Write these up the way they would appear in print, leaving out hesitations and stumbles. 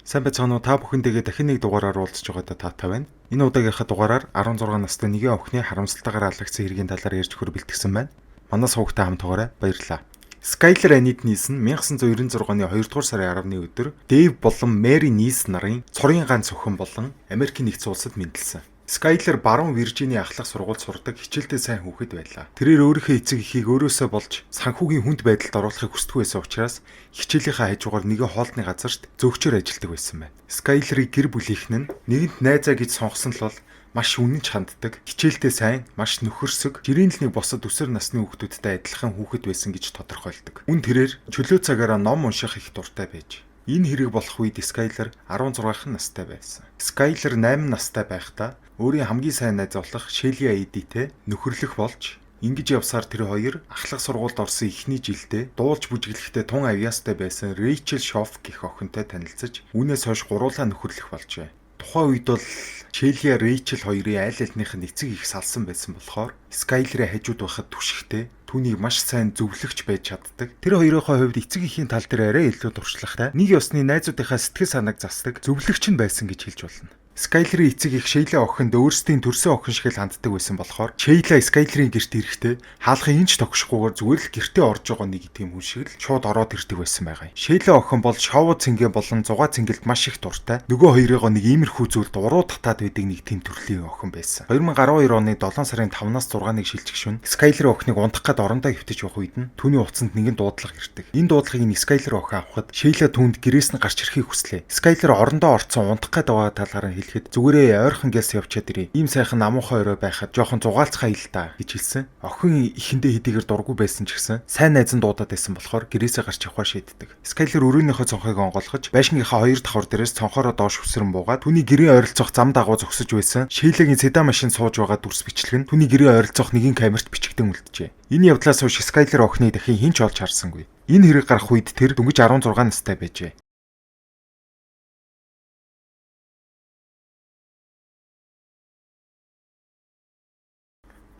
Сайн байцгаана уу? Та бүхэндээ дахин нэг дугаараар уулзж байгаадаа таатай байна. Энэ удаагийнхаа дугаараар 16 настай нэгэн охины харамсалтайгаар алгагдсан хэргийн талаар ярьж өгөхөр бэлтгэсэн байна. Манай суугтай хамт байгаарай. Баярлалаа. Skyler Anit Neeson 1996 оны 2 дугаар сарын 10-ны өдөр Дэйв болон Мэри Нис нарын цорын ганц охин болон Америкийн нэгдсэн улсад мэндэлсэн. Skyler баруун Виржиний ахлах сургуульд сурдаг хичээлдээ сайн хүүхэд байлаа. Тэрээр өөрийнхөө эцэг эхийг өөрөөсөө болж санхүүгийн хүнд байдалд оруулахыг хүсдэг байсан учраас хичээлийнхаа хажуугаар нэгэн хоолтны газарт зөөгчөөр ажилладаг байсан байна. Skyler-ийг гэр бүлийнхэн нь нэгэнт найзаа гэж сонгосон л бол маш үнэнч ханддаг, хичээлдээ сайн, маш нөхөрсөг, жирийн босод өсвөр насны хүүхдүүдтэй адилхан хүүхэд байсан гэж тодорхойлдог. Үн тэрээр чөлөө цагаараа ном унших их дуртай байж. Энэ хэрэг болох үед Skyler 16 настай байсан. Skyler 8 настай байхдаа өөрийн хамгийн сайн найз болох Shelly Edith-тэй нөхөрлөх болж ингэж явсаар тэр хоёр ахлах сургуульд орсон эхний жилдээ дуулж бүжиглэхдээ тун авьяастай байсан Rachel Schoff гэх охинтой танилцж үүнээс хойш гуруулаа нөхөрлөх болжээ. Тухайн үед бол Shelly Rachel хоёрын айл алных нь эцэг их салсан байсан болохоор Skyler-ийн хажууд байхад түшигтэй түүнийг маш сайн зөвлөгч байж чаддаг. Тэр хоёрынхоо хувьд эцэг эхийн тал дээр арай илүү туршлагатай, нэг ёсны найзуудынхаа сэтгэл санааг засдаг зөвлөгч нь байсан гэж хэлж болно. Skyler-ийн эцэг их Sheila охинд өөрсдийн төрсөн охин шиг л ханддаг байсан болохоор Sheila Skyler-ийн гэрт ирэхдээ хаалхын энч тогшихгүйгээр зүгээр л гэртээ орж байгаа нэг тийм хүн шиг л шууд ороод ирдэг байсан байгаа юм. Sheila охин бол шоу цэнгэн болон зугаа цэнгэлд маш их дуртай. Нөгөө хоёрыгоо нэг иймэрхүү зүйлд уруу татаад байдаг нэг тийм төрлийн охин байсан. 2012 оны 7 сарын 5-наас 6-ныг шилжих шөнө Skyler охиныг унтах гээд орондоо хөвтөж явах үед нь түүний утсанд нэгэн дуудлага ирдэг. Энэ дуудлагыг нь Skyler охин авахад Sheila түүнд гэрээс нь гарч ирэхийг хүслээ. Skyler орондоо орцсон унтах гээд байгаа талаараа хэлэхэд зүгээрээ ойрхон гэлс явчаад ирээ. Ийм сайхан намуухай орой байхад жоохон зугаалцхаа ил та гэж хэлсэн. Охин ихэндээ хэдийгээр дургүй байсан ч гэсэн сайн найз нь дуудаад байсан болохоор гэрээсээ гарч явахаар шийддэг. Skyler өрөөнийхөө цонхыг онгойлгож байшингийнхаа хоёр давхар дээрээс цонхоороо доош өсрөн буугаад түүний гэрийн ойролцоох зам дагуу зогсож байсан Sheila-гийн седан машин сууж байгаа дүрс бичлэг нь түүний гэрийн ойролцоох нэгэн камерт бичигдэн үлджээ. Энэ явдлаас хойш Skyler охиныг дахин хэн ч олж харсангүй. Энэ хэрэг гарах үед тэр дөнгөж 16 настай байжээ.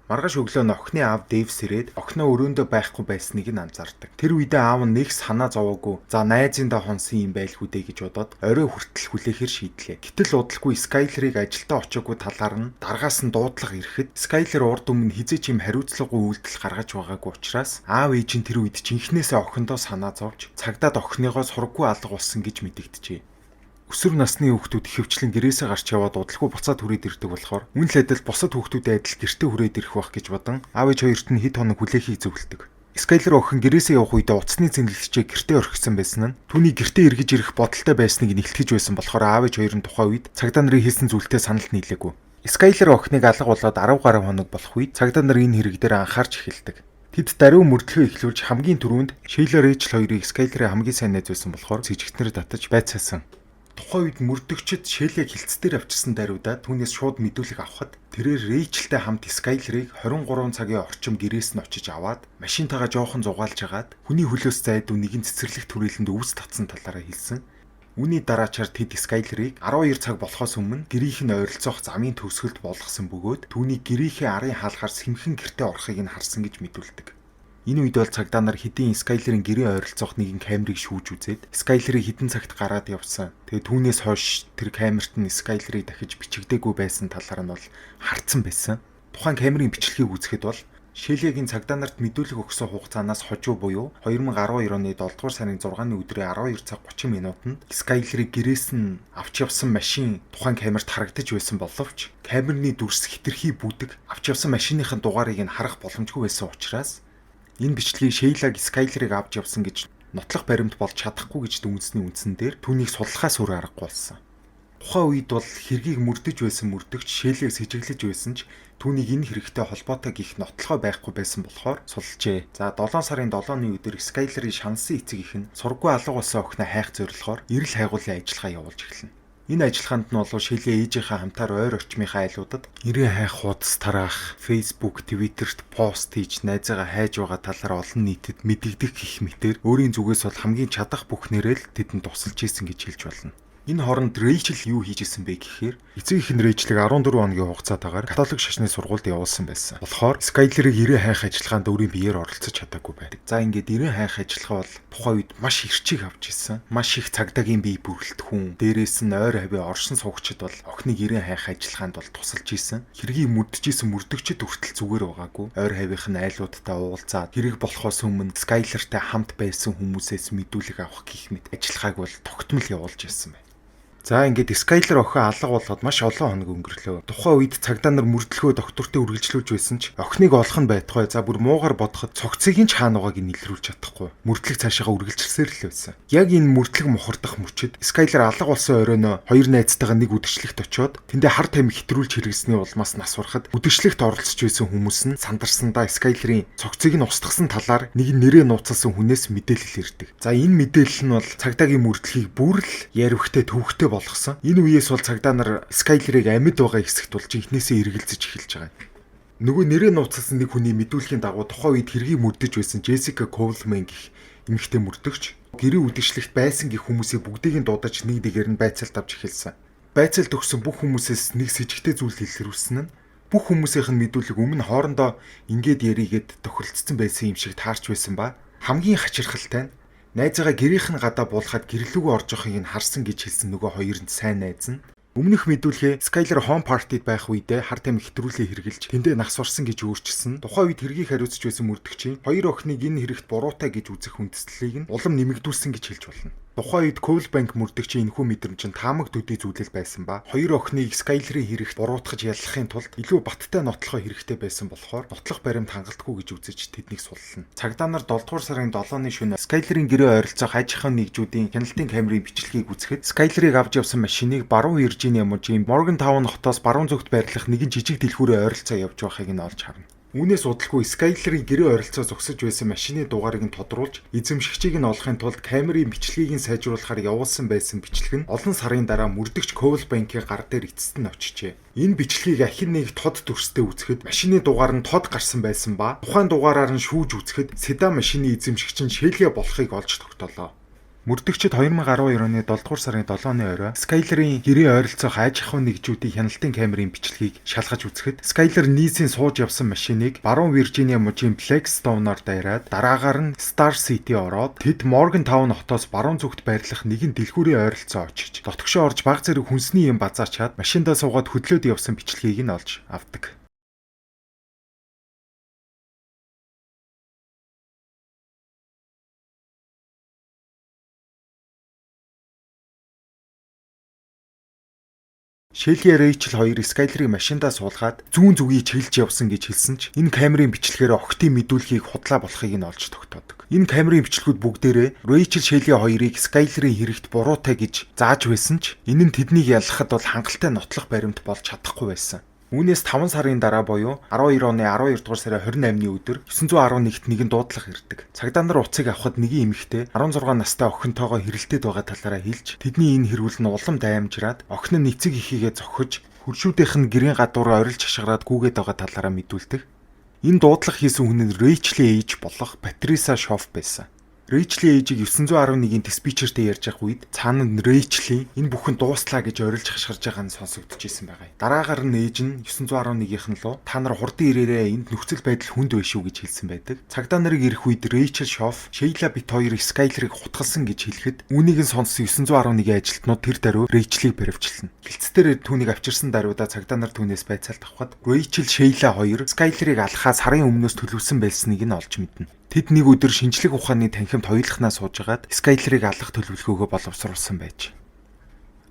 Маргааш өглөө нь охины аав Дэвс ирээд охиноо өрөөндөө байхгүй байсныг нь анзаардаг. Тэр үедээ аав нь нэг санаа зовоогүй. За найзындаа хонсон юм байлгүй дээ гэж бодоод орой хүртэл хүлээхээр шийдлээ. Гэтэл удалгүй Skyler-ыг ажилдаа очоогүй талаар нь даргаас нь дуудлага ирэхэд Skyler урд өмнө хизээч юм хариуцлагагүй үйлдэл гаргаж байгаагүй учраас аав ээж нь тэр үед жинхнээсээ охиндоо санаа зовж цагдаад охиныгоо сургаггүй алга болсон гэж мэдэгджээ. Өсвөр насны хүүхдүүд ихэвчлэн гэрээсээ гарч яваад удалгүй буцаад хүрээд ирдэг болохоор үн л адил бусад хүүхдүүдээ адил гэртээ хүрээд ирэх байх гэж бодон аав ээж хоёрт нь хэд хоног хүлээхийг зөвлөдөг. Skyler охин гэрээсээ явах үедээ утасны цэнгэлэгчээ гэртээ орхисон байсан нь түүний гэртээ эргэж ирэх бодолтой байсныг нэлтгэж байсан болохоор аав ээж хоёр нь тухайн үед цагдаа нарын хийсэн зүйлтэй санал нийлээгүй. Skyler охиныг алга болоод 10 гаруй хоног болох үед цагдаа нар энэ хэрэг дээр анхаарч эхэлдэг. Тэд даруй мөрдлөгөө эхлүүлж хамгийн түрүүнд Sheila Rachel хоёрыг Skyler-ийн хамгийн сайн найз байсан болохоор цэжигтнэр татаж байцаасан. Тухайн үед мөрдөгчд Sheila-г хилцээр авчирсан даруйдаа түүнээс шууд мэдүүлэг авахад тэрээр Rachel-тэй хамт Skyler-ыг 23 цагийн орчим гэрээс нь очиж аваад машинтайгаа жоохон зугаалж хагаад хүний хөлөөс зайдуу нэгэн цэцэрлэг түрээлэнд өвс татсан талаараа хэлсэн. Үүний дараачаар тэд Skyler-ыг 12 цаг болохоос өмнө гэрийнх нь ойролцоох замын төгсгөлд болгосон бөгөөд түүний гэрийнхээ арын хаалгаар сэмхэн гэртээ орохыг нь харсан гэж мэдүүлдэг. Энэ үед бол цагдаа нар хэдийн Skyler-ийн гэрийн ойролцоох нэгэн камерыг шүүж үзээд Skyler-ийг хэдэн цагт гараад явсан. Тэгээ түүнээс хойш тэр камерт нь Skyler-ийг дахиж бичигдээгүй байсан талаар нь бол харцсан байсан. Тухайн камерын бичлэгийг үзэхэд бол Sheila-гийн цагдаа нарт мэдүүлэг өгсөн хугацаанаас хожуу буюу 2012 оны 7 дугаар сарын 6-ны өдрийн 12 цаг 30 минутанд Skyler-ийг гэрээс нь авч явсан машин тухайн камерт харагдаж байсан боловч камерны дүрс хэтэрхий бүдэг авч явсан машиныхын дугаарыг нь харах боломжгүй байсан учраас энэ бичлэгийг Sheila-г Skyler-ыг авч явсан гэж нотлох баримт болж чадахгүй гэж дүнсний үндсэн дээр түүнийг судлахаас өөр аргагүй болсон. Тухайн үед бол хэргийг мөрдөж байсан мөрдөгч Sheila-г сэжиглэж байсан ч түүнийг энэ хэрэгтэй холбоотой гих нотлохоо байхгүй байсан болохоор сулжээ. За 7 сарын 7-ны өдөр Skyler-ийн шансан эцэг их нь сургуу алга болсон охиноо хайх зорилгоор эрэл хайгуулын ажиллагаа явуулж эхэлнэ. Энэ ажиллагаанд нь бол Sheila ээжийнхээ хамтаар ойр орчмынхаа айлуудад нэрээ хайх хуудас тараах, Facebook, Twitter-т пост хийж найзаагаа хайж байгаа талаар олон нийтэд мэдэгдэх гэх мэтээр өөрийн зүгээс бол хамгийн чадах бүх нэрэл тэдэнд тусалж ийсэн гэж хэлж болно. Энэ хооронд Рэйчел юу хийж исэн бэ гэхээр эцэг их нь Рэйчлийг 14 хоногийн хугацаатаагаар католик шашны сургуульд явуулсан байсан. Болохоор Скайлерыг ирэн хайх ажиллагаанд өөрийн биеэр оролцож чадаагүй байдаг. За ингээд ирэн хайх ажиллагаа бол тухайн үед маш хэрчийг авч ирсэн. Маш их цагдаагийн бие бүрэлдэхүүн, дээрээс нь ойр хавийн оршин суугчид бол охиныг ирэн хайх ажиллагаанд бол тусалж исэн. Хэргийг мөрдөж исэн мөрдөгчд хүртэл зүгээр байгаагүй. Ойр хавийнх нь айлуудтай уулзаад хэрэг болохоос өмнө Скайлертай хамт байсан хүмүүсээс мэдүүлэг авах гэх мэт ажиллагааг бол тогтмол явуулж ирсэн байна. За ингээд Скайлер охин алга болгоод маш олон хоног өнгөрлөө. Тухайн үед цагдаа нар мөрдлөхөө доктортой үргэлжлүүлж байсан ч охиныг олох нь байтугай. За бүр муугар бодоход цогцыг нь ч хаана байгааг нь илрүүлж чадахгүй. Мөрдлөх цаашаа үргэлжилсээр л байсан. Яг энэ мөрдлөх мухардах мөчид Скайлер алга болсон оройно хоёр найзтайгаа нэг үдэшлэгт очиод тэндээ хар тамхи хэтрүүлж хэрэгсэний улмаас нас барахад үдэшлэгт оролцож байсан хүмүүс нь сандарсандаа Скайлерийн цогцыг нь устгасан талаар нэг нэрээ нууцлсан хүнээс мэдээлэл ирдэг. За энэ мэдээлэл нь бол цагдаагийн мөрдлөхийг бүр л яривхтэй төвхтэй болгосон. Энэ үеэс бол цагдаа нар Скайлерыг амьд байгаа хэсэгт болж инхнээсээ эргэлзэж эхэлж байгаа. Нөгөө нэрээ нууцлсан нэг хүний мэдүүлэхийн дагуу тухайн үед хэргийг мөрдөж байсан Джессика Коулман гэх эмэгтэй мөрдөгч гэрээ үдэшлэгт байсан гэх хүмүүсийг бүгдийг нь дуудаж нэг дэгээр нь байцаалт авч эхэлсэн. Байцаалт өгсөн бүх хүмүүсээс нэг с ิจ гтэй зүйл илэрүүлсэн нь бүх хүмүүсийнх нь мэдүүлэг өмнө хоорондоо ингээд яригээд тохиролцсон байсан юм шиг таарч байсан ба хамгийн хачирхалтай нь найзаагаа гэрийнх нь гадаа буулгаад гэрлүүгөө орж явахыг нь харсан гэж хэлсэн нөгөө хоёр нь сайн найз нь өмнөх мэдүүлгээ Скайлер хоум партид байх үедээ хар тамхи хэтрүүлээ хэрглэж тэндээ нас барсан гэж өөрчилсөн. Тухайн үед хэргийг хариуцж байсан мөрдөгчийн хоёр охиныг энэ хэрэгт буруутай гэж үзэх хүндэслэлийг нь улам нэмэгдүүлсэн гэж хэлж болно. Тухайн үед Коулбанк мөрдөгчийн энэхүү мэдрэмж нь таамаг төдий зүйлэл байсан ба хоёр охиныг Скайлерийн хэрэгт буруутгаж яллахын тулд илүү баттай нотлохоо хэрэгтэй байсан болохоор нотлох баримт хангалтгүй гэж үзэж тэднийг суллана. Цагдаа нар 7 дугаар сарын 7-ны шөнө Скайлерийн гэрээ ойролцоох аж ахуйн нэгжүүдийн хяналтын камерын бичлэгийг үзэхэд Скайлерыг авч явсан машиныг баруун Виржиниа мужийн Моргантаун хотоос баруун зүгт байрлах нэгэн жижиг дэлгүүрээ ойролцоо явж байгааг нь олж харна. Үүнээс удалгүй Скайлерийн гэрээ ойролцоо зогсож байсан машины дугаарыг нь тодруулж эзэмшигчийг нь олохын тулд камерын бичлэгийг нь сайжруулахаар явуулсан байсан бичлэг нь олон сарын дараа мөрдөгч Коулбанкийн гар дээр эцэст нь очижээ. Энэ бичлэгийг ахин нэг тод дүрстэй үзэхэд машины дугаар нь тод гарсан байсан ба тухайн дугаараар нь шүүж үзэхэд седан машины эзэмшигч нь шээлгээ болохыг олж тогтоолоо. Мөрдөгчид 2012 оны 7 дугаар сарын 7-ны орой Скайлерийн гэрээ ойролцоох аж ахуйн нэгжүүдийн хяналтын камерын бичлэгийг шалгаж үзэхэд Скайлер нийсийн сууж явсан машиныг баруун Виржиниа мужийн Blackstone-оор дайраад дараагаар нь Star City ороод тэд Morgantown хотоос баруун зүгт байрлах нэгэн дэлгүүрийн ойролцоо очиж дотгошоо орж баг зэрэг хүнсний юм базаачаад машиндаа суугаад хөдлөөд явсан бичлэгийг нь олж авдаг. Шелли Рэйчел хоёр Скайлерыг машиндаа суулгаад зүүн зүгийг чиглэж явсан гэж хэлсэн ч энэ камерын бичлэгээр охтын мэдүүлгийг худлаа болохыг нь олж тогтоодог. Энэ камерын бичлэгүүд бүгдээрээ Рэйчел Шелли хоёрыг Скайлерийн хэрэгт буруутай гэж зааж байсан ч энэ нь тэднийг яллахад бол хангалттай нотлох баримт болж чадахгүй байсан. Үүнээс 5 сарын дараа буюу 12 оны 12 дугаар сарын 28-ны өдөр 911-т нэгэн дуудлага ирдэг. Цагдаа нар уцыг авахд нэгэн эмэгтэй 16 настай охинтойгоо хэрэлдээд байгаа талаараа хэлж тэдний энэ хэрүүл нь улам даймжраад охин нь эцэг эхийгээ зохиж хөршүүдийнх нь гэрийн гадуур орилж хашгираад гүгээд байгаа талаараа мэдүүлдэг. Энэ дуудлага хийсэн хүн нь Рэйчлийн ээж болох Патриса Шоф байсан. Рэйчлийн ээжийг 911-ийн диспетчертэй ярьж явах үед цаана нь Рэйчлийн энэ бүхэн дуустлаа гэж орилж хашгирж байгаа нь сонсогдож исэн байгаа. Дараагаар нь ээж нь 911-ийнх нь луу та нар хурдан ирээрээ энд нөхцөл байдал хүнд байна шүү гэж хэлсэн байдаг. Цагдаа нарыг ирэх үед Рэйчел Шоф Шейла бит хоёрыг Скайлерыг хутгалсан гэж хэлэхэд үүнийг нь сонссон 911-ийн ажилтнууд тэр даруй Рэйчелийг баривчилсан. Хилцээр түүнийг авчирсан даруйдаа цагдаа нар түүнээс байцаалт авахад Рэйчел Шейла хоёр Скайлерыг алхахаас сарын өмнөөс төлөвлөсөн байсныг нь олж мэднэ. Тэд нэг өдөр шинжлэх ухааны танхимд хоёулахнаа суужгаад Скайлерыг алах төлөвлөгөөгөө боловсруулсан байж.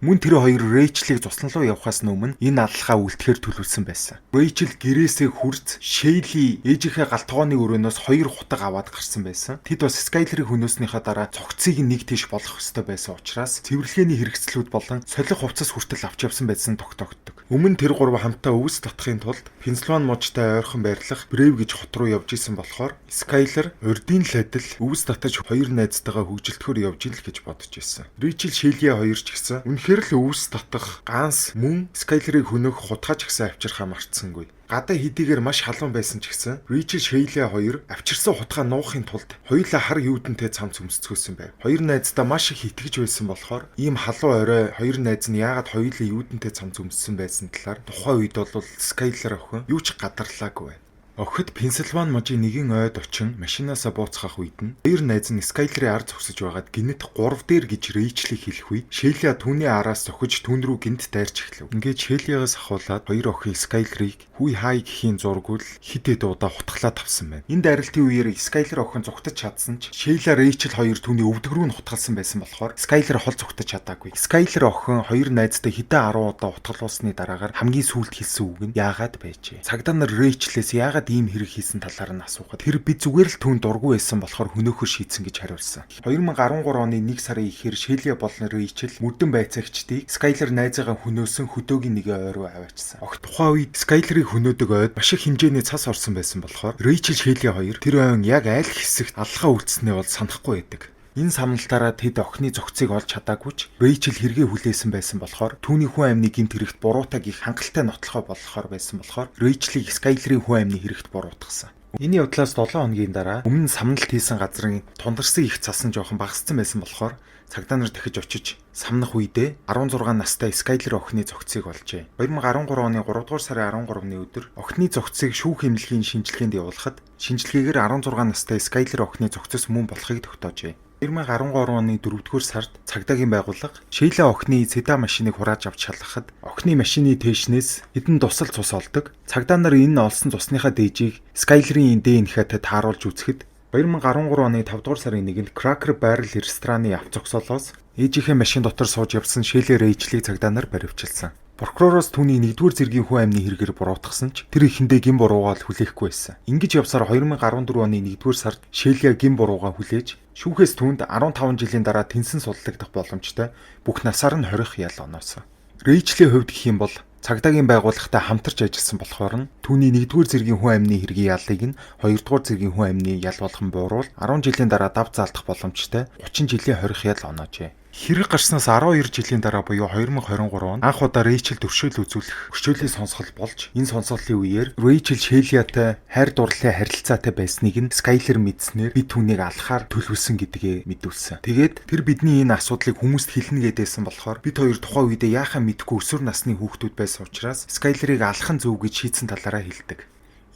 Мөн тэр хоёр Рэйчелийг цуслан руу явахаас өмнө энэ аллахаа үлдэхээр төлөвлөсөн байсан. Рэйчел гэрээсээ хурц Шейли ээжийнхээ галтгооны өрөөнөөс 2 хутаг аваад гарсан байсан. Тэд бас Скайлерыг хөнөөснийхаа дараа цогцыг нэг тийш болох ёстой байсан учраас цэвэрлэгээний хэрэгслүүд болон солих хувцас хүртэл авч явсан байсан тогтоогддог. Өмнө тэр гурав хамтаа өвс татахын тулд Пенсильвани мужтай ойрхон байрлах Брэв гэж хот руу явж исэн болохоор Скайлер урдын л адил өвс татаж хоёр найзтайгаа хөгжилтгөр явж ил гэж бодож исэн. Рэйчел Шейли хоёр ч гэсэн үнэхээр л өвс татах ганс мөн Скайлерыг хөнөөх хутгаач гэсэн авчирхаа мартсангүй. Гадаа хэдийгээр маш халуун байсан ч гэсэн Ричл Шейлэ хоёр авчирсан хутгаа нуухын тулд хоёулаа хар юудэнтэй цамц өмсцгөөсөн байв. Хоёр найздаа маш их итгэж байсан болохоор ийм халуун орой хоёр найз нь яагаад хоёулаа юудэнтэй цамц өмссөн байсан талаар тухайн үед бол Скайлер охин юу ч гадарлаагүй байна. Охид Пенсильвани мужийн нэгэн ойд очин машинаасаа бууцгах үед нь хоёр найз нь Скайлерийн ард зогсож байгаад гинэт 3 дээр гэж Рэйчлийг хэлэх үед Шейла түүний араас зохиж түүн рүү гинт дайрч эхлэв. Ингээд Шейлиагаас ахуулаад хоёр охин Скайлерийг хүй хай гэхийн зургуул хит хит удаа хутглаад авсан байна. Энэ дайралтын үеэр Скайлер охин зугтаж чадсан ч Шейла Рэйчл хоёр түүний өвдөг рүү нь хутгалсан байсан болохоор Скайлер хол зугтаж чадаагүй. Скайлер охин хоёр найзтай хэдэн 10 удаа хутгалуулсны дараагаар хамгийн сүүлд хэлсэн үг нь яагаад байжээ. Цагдаа нар Рэйчлээс яагаад ийм хэрэг хийсэн талаар нь асуухад тэр би зүгээр л түүнд дургүй байсан болохоор хөнөөхөр шийдсэн гэж хариулсан. 2013 оны 1 сарын эхээр Шейлия болон Рэйчл мөрдөн байцаагчдыг Скайлер найзаагаа хөнөөсөн хөдөөгийн нэг ой руу аваачсан. Огт тухайн үед Скайлерыг хөнөөдөг ойд маш их хэмжээний цас орсон байсан болохоор Рэйчл Шейлия хоёр тэр ойн яг аль хэсэгт аллахаа үлдснээ бол санахгүй байдаг. Энэ самналтаараа тэд охины зохицыг олж чадаагүй ч Рэйчл хэрэгээ хүлээсэн байсан болохоор түүний хүн амны гинт хэрэгт буруутаг их хангалттай нотлохоо болохоор байсан болохоор Рэйчлийг Скайлерийн хүн амны хэрэгт буруутгасан. Энэ явдлаас 7 хоногийн дараа өмнө самналт хийсэн газрын тундарсан их цас нь жоохон багассан байсан болохоор цагдаа нар дахиж очиж самнах үедээ 16 настай Скайлер охины зохицыг олжээ. 2013 оны 3 дугаар сарын 13-ны өдөр охины зохицыг шүүх эмнэлгийн шинжилгээнд явуулахад шинжилгээгээр 16 настай Скайлер охины зохицос мөн болохыг тогтоожээ. 2013 оны 4-р сард цагдаагийн байгууллага Шейла охины седан машиныг хурааж авч шалгахад охины машины тээшнээс хэдэн тусал цус олдог. Цагдаа нар энэ олсон цусныхаа дээжийг Скайлерийн ДНХ-тэй тааруулж үзэхэд 2013 оны 5-р сарын 1-нд Cracker Barrel рестораны авто зогсоолоос ээжийнхээ машин дотор сууж явсан Шейла Рэйчлийг цагдаа нар баривчилсан. Прокуророос түүний 1-р зэргийн хүн амны хэрэгээр буруутгасан ч тэр ихэндээ гин буруугаа хүлээхгүй байсан. Ингэж явсаар 2014 оны 1-р сард Шейла гин буруугаа хүлээж шүүхээс түүнд 15 жилийн дараа тэнсэн судлагдах боломжтой бүх насаар нь хорих ял оноосон. Рэйчлийн хувьд гэх юм бол цагдаагийн байгууллагатай хамтарч ажилласан болохоор нь түүний 1-р зэргийн хүн амны хэргийн ялыг нь 2-р зэргийн хүн амны ял болгон бууруул 10 жилийн дараа дав заалдах боломжтой 30 жилийн хорих ял оноожээ. Хэрэг гарснаас 12 жилийн дараа буюу 2023 онд анх удаа Рэйчл төршөөл үзүүлэх өршөөлийн сонсгол болж энэ сонсголын үеэр Рэйчл Шейлиатай хайр дурлалын харилцаатай байсныг нь Скайлер мэдснээр би түүнийг алахаар төлөвлөсөн гэдгээ мэдүүлсэн. Тэгээд тэр бидний энэ асуудлыг хүмүүст хэлнэ гэдээсэн болохоор бид хоёр тухайн үедээ яахаа мэдгүй өсвөр насны хүүхдүүд байсан учраас Скайлерыг алах нь зөв гэж шийдсэн талаараа хэлдэг.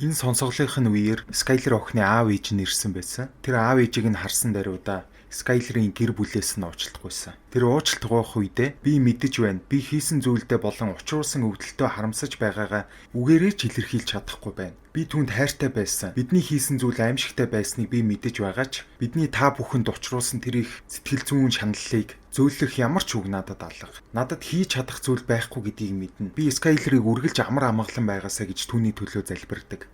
Энэ сонсголын үеэр Скайлер охины аав ээж нь ирсэн байсан. Тэр аав ээжийг нь харсан даруйдаа Скайлерийн гэр бүлээс нь уучлалтгүйсэн. Тэр уучлалтгүйх үедээ би мэдэж байна. Би хийсэн зүйлдээ болон учруулсан өвдөлтөө харамсаж байгаагаа үгээрээ ч илэрхийлж чадахгүй байна. Би түүнд хайртай байсан. Бидний хийсэн зүйл аимшигтай байсныг би мэдэж байгаа ч бидний та бүхэнд учруулсан тэр их сэтгэл зүйн шаналлыг зөөлөх ямар ч үг надад алга. Надад хийж чадах зүйл байхгүй гэдгийг мэднэ. Би Скайлерыг үргэлж амар амгалан байгаасаа гэж түүний төлөө залбирдаг.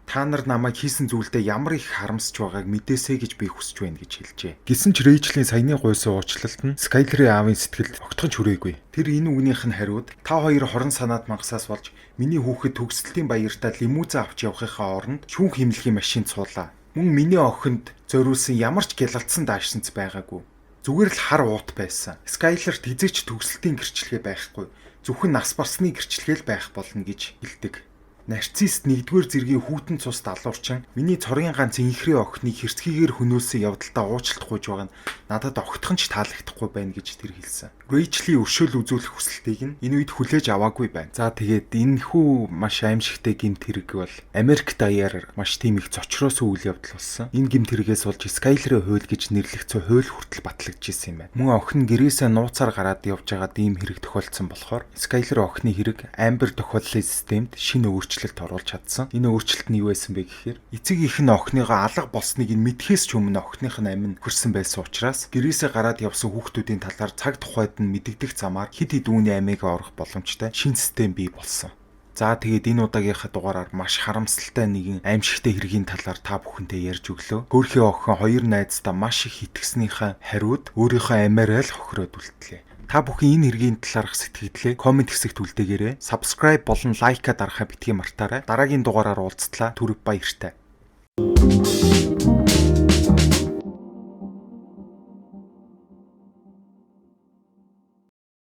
Та нар намайг хийсэн зүйлдээ ямар их харамсаж байгааг мэдээсэй гэж би хүсэж байна гэж хэлжээ. Гэсэн ч Рэйчлийн саяны гуйсан уучлалт нь Скайлерийн аавын сэтгэлд огтхон хүрээгүй. Тэр энэ үгнийх нь хариуд та хоёр хорон санаад мангасаас болж миний хүүхэд төгсөлтийн баяртаа лимузин авч явахынхаа оронд шүүх хэмнэлийн машин цуулаа. Мөн миний охинд зориулсан ямар ч гялалцсан даашинц байгаагүй. Зүгээр л хар уут байсан. Скайлерт хизээч төгсөлтийн гэрчлэгээ байхгүй. Зөвхөн нас барсны гэрчлэгээ л байх болно гэж хэлдэг. Нарцист 1-р зэргийн хүүтэн цус далуурчин миний цорын ганц инхрээ охиныг хэрцгийгээр хөнөөсөн явдалдаа уучлалт гуйж байгаа нь надад огтхон ч таалагдахгүй байна гэж тэр хэлсэн. Рэйчлийн өршөөл үзүүлэх хүсэлтийг нь энэ үед хүлээж аваагүй байна. За тэгээд энэхүү маш аимшигтай гэмт хэрэг бол Америк даяар маш тийм их зочроосон үйл явдал болсон. Энэ гэмт хэрэгээс болж Скайлерийн хууль гэж нэрлэгдсэн хууль хүртэл батлагдчихсан юм байна. Мөн охин гэрээсээ нууцаар гараад явж байгаад ийм хэрэг тохиолдсон болохоор Скайлер охины хэрэг Амбер тохиоллын системд шинэ өөрчлөлт оруулж чадсан. Энэ өөрчлөлт нь юу байсан бэ гэхээр эцэг их нь охиныгоо алга болсныг нь мэдхээс ч өмнө охиных нь амин хөрсөн байсан учраас гэрээсээ гараад явсан хүүхдүүдийн талаар цаг тухайд нь мэдэгдэх замаар хэд хэд үүний амийг орох боломжтой шинэ систем бий болсон. За тэгээд энэ удаагийнхаа дугаараар маш харамсалтай нэгэн аимшигтай хэргийн талаар та бүхэнтэй ярьж өглөө. Хөөрхий охин хоёр найздаа маш их итгэснийхаа хариуд өөрийнхөө амиараа л хохироод үлдлээ. Та бүхэн энэ хэргийн талаарх сэтгэлдээ комент хэсэгт үлдээгээрэй. Subscribe болон лайка дарахаа битгий мартаарай. Дараагийн дугаараар уулзтлаа. Түр баяртай.